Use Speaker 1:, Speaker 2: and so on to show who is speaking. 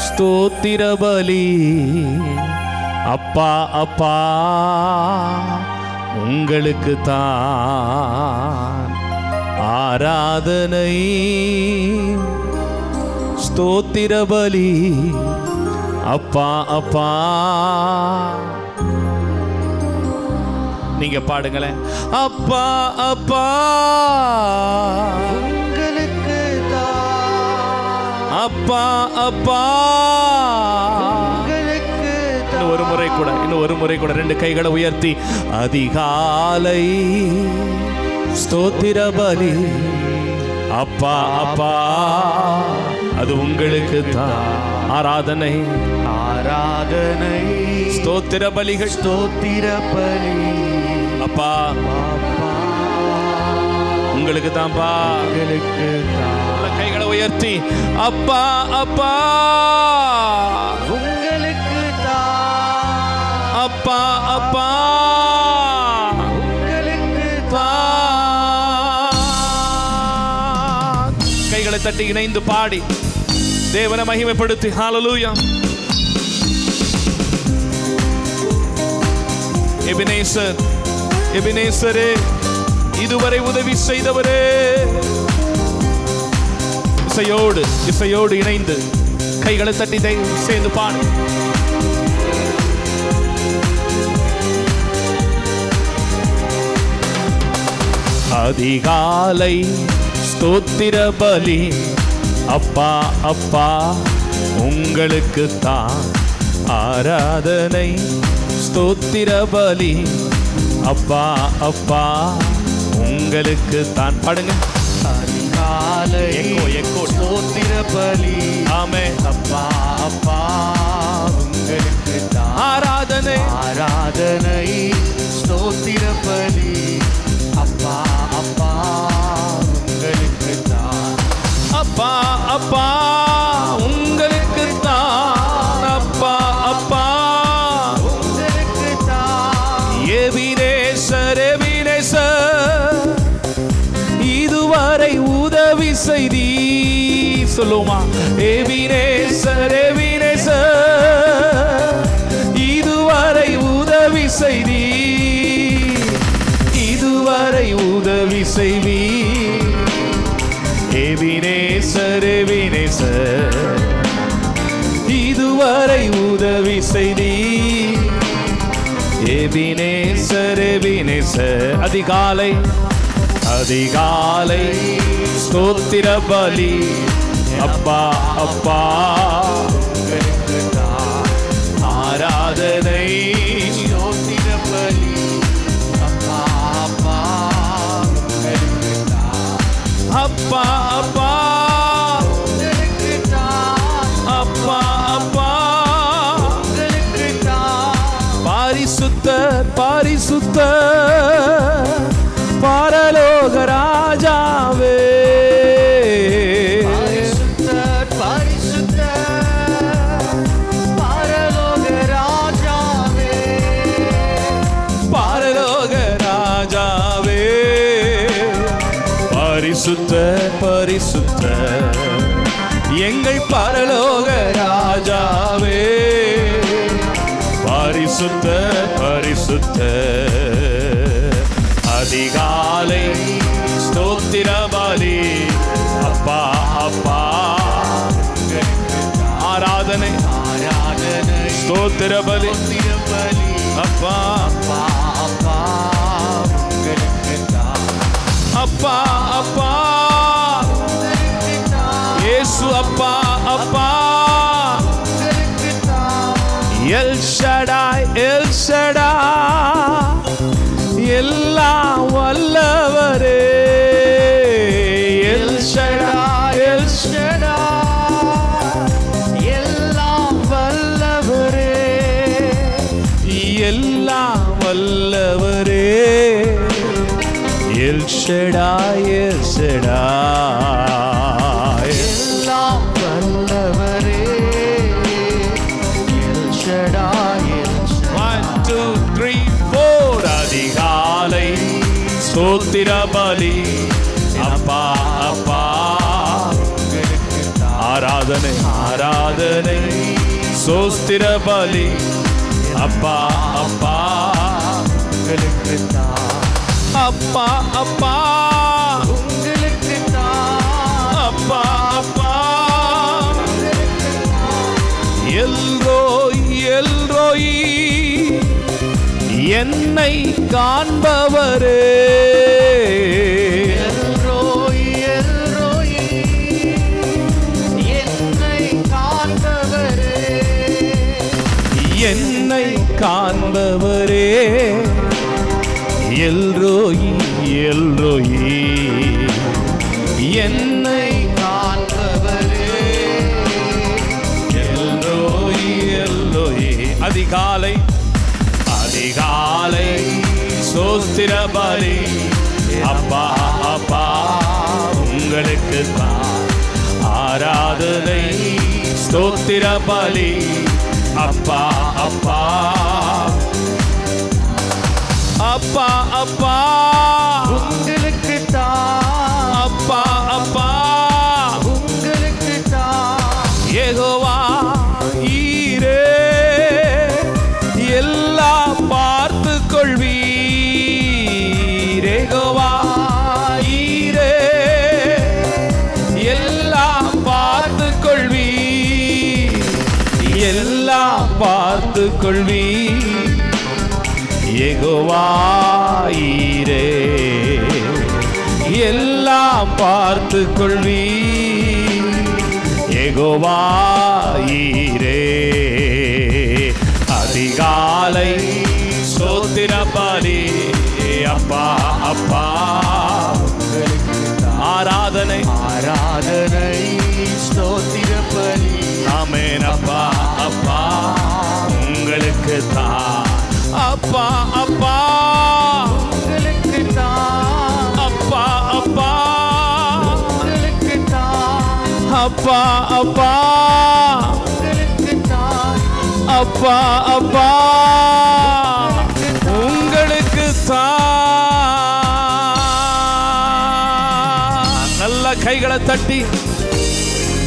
Speaker 1: ஸ்தோத்திர பலி. அப்பா அப்பா உங்களுக்கு தான் ஆராதனை. ஸ்தோத்திர பலி. அப்பா அப்பா. நீங்க பாடுங்களேன். அப்பா அப்பா
Speaker 2: உங்களுக்கு தான்.
Speaker 1: அப்பா அப்பா. இன்னும் ஒரு முறை கூட ரெண்டு கைகளை உயர்த்தி அதிகாலை ஸ்தோத்திர பலி. அப்பா அப்பா அது உங்களுக்கு தான் ஆராதனை.
Speaker 2: ஆராதனை
Speaker 1: ஸ்தோத்திர பலிகள்.
Speaker 2: ஸ்தோத்திர பலி.
Speaker 1: அப்பா உங்களுக்கு தான்ப்பா.
Speaker 2: உங்களுக்கு தான்.
Speaker 1: கைகளை உயர்த்தி அப்பா அப்பா
Speaker 2: உங்களுக்கு தான்.
Speaker 1: அப்பா அப்பா
Speaker 2: உங்களுக்கு
Speaker 1: தான். கைகளை தட்டி இணைந்து பாடி தேவனை மகிமைப்படுத்தி ஹல்லேலூயா. எபினேசர், எபினேசரே, இதுவரை உதவி செய்தவரே. இசையோடு இணைந்து கைகளை தட்டி சேர்ந்து பாடு. அதிகாலை ஸ்தோத்திர பலி. அப்பா அப்பா உங்களுக்கு தான் ஆராதனை. ஸ்தோத்திர பலி. அப்பா அப்பா உங்களுக்கு தான். பாடுங்க.
Speaker 2: அதிகாலை
Speaker 1: எக்கோ
Speaker 2: ஸ்தோத்திர பலி.
Speaker 1: ஆமே.
Speaker 2: அப்பா அப்பா உங்களுக்கு தான்
Speaker 1: ஆராதனை.
Speaker 2: ஆராதனை ஸ்தோத்திர பலி. அப்பா அப்பா உங்களுக்கு தான்.
Speaker 1: அப்பா அப்பா உங்களுக்கு தான். அப்பா அப்பா
Speaker 2: உங்களுக்கு தான்.
Speaker 1: எபினேசர், எபினேசர், இதுவரை உதவி செய்தி. சொல்லுமா. எபினேசர், எபினேசர், இதுவரை உதவி செய்தி. இதுவரை உதவி செய்வி. எபினேசர், எபினேசர், இதுவரை உதவி செய்தி. எபினேசர், எபினேசர், அதிகாலை அதிகாலை ஸ்தோத்திர பலி. அப்பா அப்பா
Speaker 2: உங்களுக்கு தான்
Speaker 1: ஆராதனை.
Speaker 2: ஸ்தோத்திர பலி. அப்பா அப்பா உங்களுக்கு தான்.
Speaker 1: அப்பா அப்பா
Speaker 2: உங்களுக்கு தான்.
Speaker 1: அப்பா அப்பா
Speaker 2: உங்களுக்கு தான்.
Speaker 1: பாரிசுத்தர், பாரிசுத்தர், பரலோக ராஜாவே.
Speaker 2: பரிசுத்தர், பரிசுத்தர், பரலோக ராஜாவே.
Speaker 1: பரலோக ராஜாவே. பரிசுத்தர், பரிசுத்தர், எங்கள் பரலோக ராஜாவே. பரிசுத்தர், பரிசுத்தர், அதிகாலை ஸ்தோத்திர பலி. அப்பா அப்பா ஆராதனை.
Speaker 2: ஆராதனை
Speaker 1: ஸ்தோத்திர பலி.
Speaker 2: ஸ்தோத்திர பலி.
Speaker 1: அப்பா
Speaker 2: அப்பா அப்பா உங்களுக்கு தான்.
Speaker 1: அப்பா அப்பா
Speaker 2: உங்களுக்கு தான்.
Speaker 1: இயேசு அப்பா அப்பா.
Speaker 2: உங்களுக்கு தான்.
Speaker 1: எல் ஷடாய், எல் ஷடாய், எல்லாம் வல்லவரே. எல் ஷடாய், எல்
Speaker 2: எல்லாம் வல்லவரே.
Speaker 1: எல்லாம் வல்லவரே. எல் ஷடாய், எல் ஷடாய்,
Speaker 2: எல்லாம் வல்லவரே. L Shaddai, L Shaddai.
Speaker 1: 1 2 3 4 அதிகாலை ஸ்தோத்திர பலி. அப்பா அப்பா
Speaker 2: உங்களுக்கு தான்.
Speaker 1: ஆராதனை. ஆராதனை ஆராதனை சோஸ்திர பலி அப்பா அப்பா
Speaker 2: உங்களுக்கு தான்
Speaker 1: அப்பா அப்பா
Speaker 2: உங்களுக்கு தான்
Speaker 1: அப்பா அப்பா எல்ரோய் எல்ரோய் என்னை காண்பவரே
Speaker 2: எல்ரோய் எல்ரோய் என்னை காண்பவரே
Speaker 1: என்னை காண்பவரே எல்ரோய் எல்ரோய் என்னை
Speaker 2: காண்பவரே
Speaker 1: எல்ரோய் எல்ரோய் அதிகாலை அதிகாலை சோஸ்திர பலி அப்பா அப்பா உங்களுக்கு தான் ஆராதனை ஸ்தோத்திர பலி அப்பா அப்பா அப்பா அப்பா
Speaker 2: உங்களுக்கு தான்
Speaker 1: அப்பா அப்பா
Speaker 2: உங்களுக்கு தான்
Speaker 1: யெகோவா ஈரே எல்லாம் பார்த்து கொள்வீர் யெகோவா ஈரே எல்லாம் பார்த்து கொள்வீர் எல்லாம் பார்த்து கொள்வீர் யெகோவா ஈரே எல்லாம் பார்த்து கொள்வீர் யெகோவா ஈரே அதிகாலை ஸ்தோத்திர பலி அப்பா அப்பா ஆராதனை
Speaker 2: ஆராதனை ஸ்தோத்திர பலி
Speaker 1: ஆமென் அப்பா அப்பா உங்களுக்கு தான் அப்பா அப்பா
Speaker 2: உங்களுக்கு தான்
Speaker 1: அப்பா அப்பா
Speaker 2: உங்களுக்கு தான்
Speaker 1: அப்பா அப்பா
Speaker 2: உங்களுக்கு தான்
Speaker 1: அப்பா அப்பா உங்களுக்கு தான் நல்ல கைகளை தட்டி